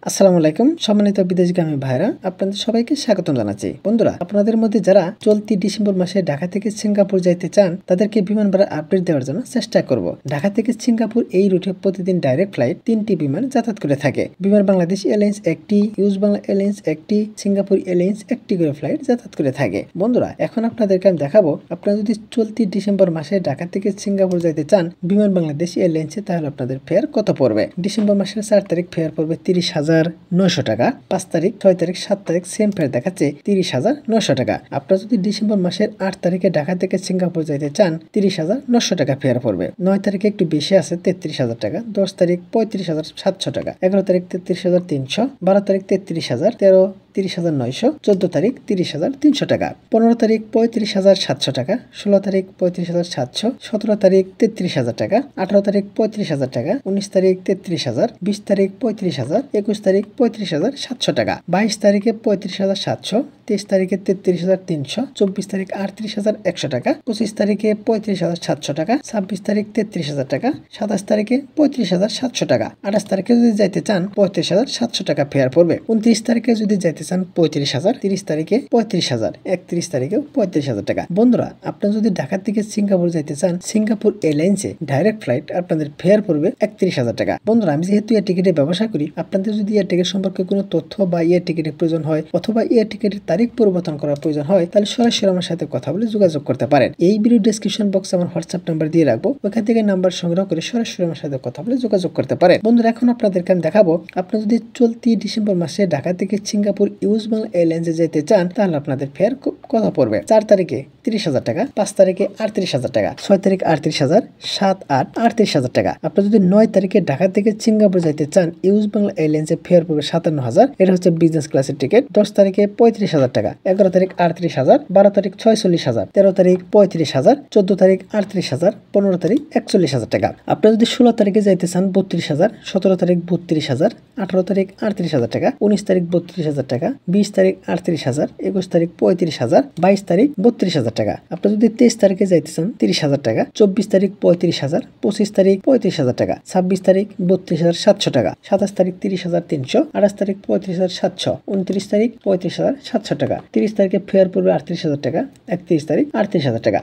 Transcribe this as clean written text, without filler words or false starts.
আসসালামু আলাইকুম সম্মানিত বিদেশগামী ভাইরা আপনাদের সবাইকে স্বাগতম জানাচ্ছি। বন্ধুরা, আপনাদের মধ্যে যারা চলতি ডিসেম্বর মাসে ঢাকা থেকে সিঙ্গাপুর যাইতে চান তাদেরকে বিমান ভাড়া আপডেট দেওয়ার জন্য চেষ্টা করব। ঢাকা থেকে সিঙ্গাপুর এই রুটে প্রতিদিন ডাইরেক্ট ফ্লাইট 3টি বিমান যাতায়াত করে থাকে। বিমান বাংলাদেশ এয়ারলাইন্স একটি, ইউজ বাংলা এয়ারলাইন্স একটি, সিঙ্গাপুর এয়ারলাইন্স একটি করে ফ্লাইট যাতায়াত করে থাকে। বন্ধুরা, এখন আপনাদেরকে আমি দেখাবো আপনারা যদি চলতি ডিসেম্বর মাসে ঢাকা থেকে সিঙ্গাপুর যাইতে চান বিমান বাংলাদেশ এয়ারলাইন্সে, তাহলে আপনাদের ফেয়ার কত পড়বে। ডিসেম্বর মাসের 4 তারিখ ফেয়ার পড়বে 30,900 টাকা। 5 তারিখ, 6 তারিখ, 7 তারিখ সেম ফেয়ার দেখাচ্ছে 30,900 টাকা। আপনারা যদি ডিসেম্বর মাসের 8 তারিখে ঢাকা থেকে সিঙ্গাপুর যাইতে চান 30,900 টাকা ফেয়ার পড়বে। 9 তারিখে একটু বেশি আছে 33,000 টাকা। 10 তারিখ 35,700 টাকা। 11 তারিখ 33,300, 12 তারিখ 33,000, 13 30,900, 14 তারিখ 30,300 টাকা, 15 তারিখ 35,700 টাকা, 16 তারিখ 35,700, 17 তারিখ 33,000 টাকা, 18 তারিখ 35,000 টাকা, 19 তারিখ 33,000, 20 তারিখ 35,000, 21 তারিখ 35,700 টাকা, 22 তারিখে 35,700, 23 তারিখে 33,300, 24 তারিখ 38,100 টাকা, 25 তারিখে 35,700 টাকা, 26 তারিখ 33,000 টাকা, 27 তারিখে 35,700 টাকা, 28 তারিখে যদি যাইতে চান 35,700 টাকা ফেয়ার পড়বে। 29 তারিখে যদি যাইতে চান 35,000, 30 তারিখে 35,000, 31 তারিখেও 35,000 টাকা। বন্ধুরা, আপনারা যদি ঢাকা থেকে সিঙ্গাপুর যাইতে চান সিঙ্গাপুর এয়ারলাইন্সে ডাইরেক্ট ফ্লাইট আপনাদের ফেয়ার পড়বে 31,000 টাকা। বন্ধুরা, আমি যেহেতু এয়ার টিকিটের ব্যবসা করি, আপনাদের যদি এয়ার টিকিট সম্পর্কে কোনো তথ্য বা এয়ার টিকিটের প্রয়োজন হয় অথবা এয়ার টিকিটের তারিখ পরিবর্তন করার প্রয়োজন হয়, তাহলে সরাসরি আমার সাথে কথা বলে যোগাযোগ করতে পারেন। এই ভিডিও ডেসক্রিপশন বক্সে আমার হোয়াটসঅ্যাপ নাম্বার দিয়ে রাখবো, ওখান থেকে নাম্বার সংগ্রহ করে সরাসরি আমার সাথে কথা বলে যোগাযোগ করতে পারেন। বন্ধুরা, এখন আপনাদেরকে আমি দেখাবো আপনারা যদি চলতি ডিসেম্বর মাসে ঢাকা থেকে সিঙ্গাপুর ইউজ বাংলা এয়ারলাইন্সে যেতে চান তাহলে আপনাদের ফেয়ার কত পড়বে। 4 তারিখে 30,000 টাকা, 5 তারিখে 38,000 টাকা, 6 তারিখ 38,000, 7, 8, 38,000 টাকা। আপনারা যদি 9 তারিখে ঢাকা থেকে সিঙ্গাপুর যাইতে চান ইউজ বাংলা এয়ারলাইন্সে ফেয়ার পড়বে 57,000, এটা হচ্ছে বিজনেস ক্লাসের টিকিট। 10 তারিখে 35,000 টাকা, 11 তারিখ 38,000, 12 তারিখ 46,000, 13 তারিখ 35,000, 14 তারিখ 38,000, 15 তারিখ 41,000 টাকা। আপনারা যদি 16 তারিখে যাইতে চান 32,000, 17 তারিখ 32,000, 18 তারিখ 38,000 টাকা, 19 তারিখ 32,000 টাকা, 20 তারিখ 38,000, 21 তারিখ 35,000, 22 তারিখ 32,000 টাকা। আপনারা যদি 23 তারিখে যাইতে চান 30,000 টাকা, 24 তারিখ 35,000, 25 তারিখ 35,000 টাকা, 26 তারিখ 32,700 টাকা, 27 তারিখ 30,300, 28 তারিখ 35,700, 29 তারিখ 35,700 টাকা, 30 তারিখে ফেয়ার পড়বে 38,000 টাকা, 31 তারিখ 38,000 টাকা।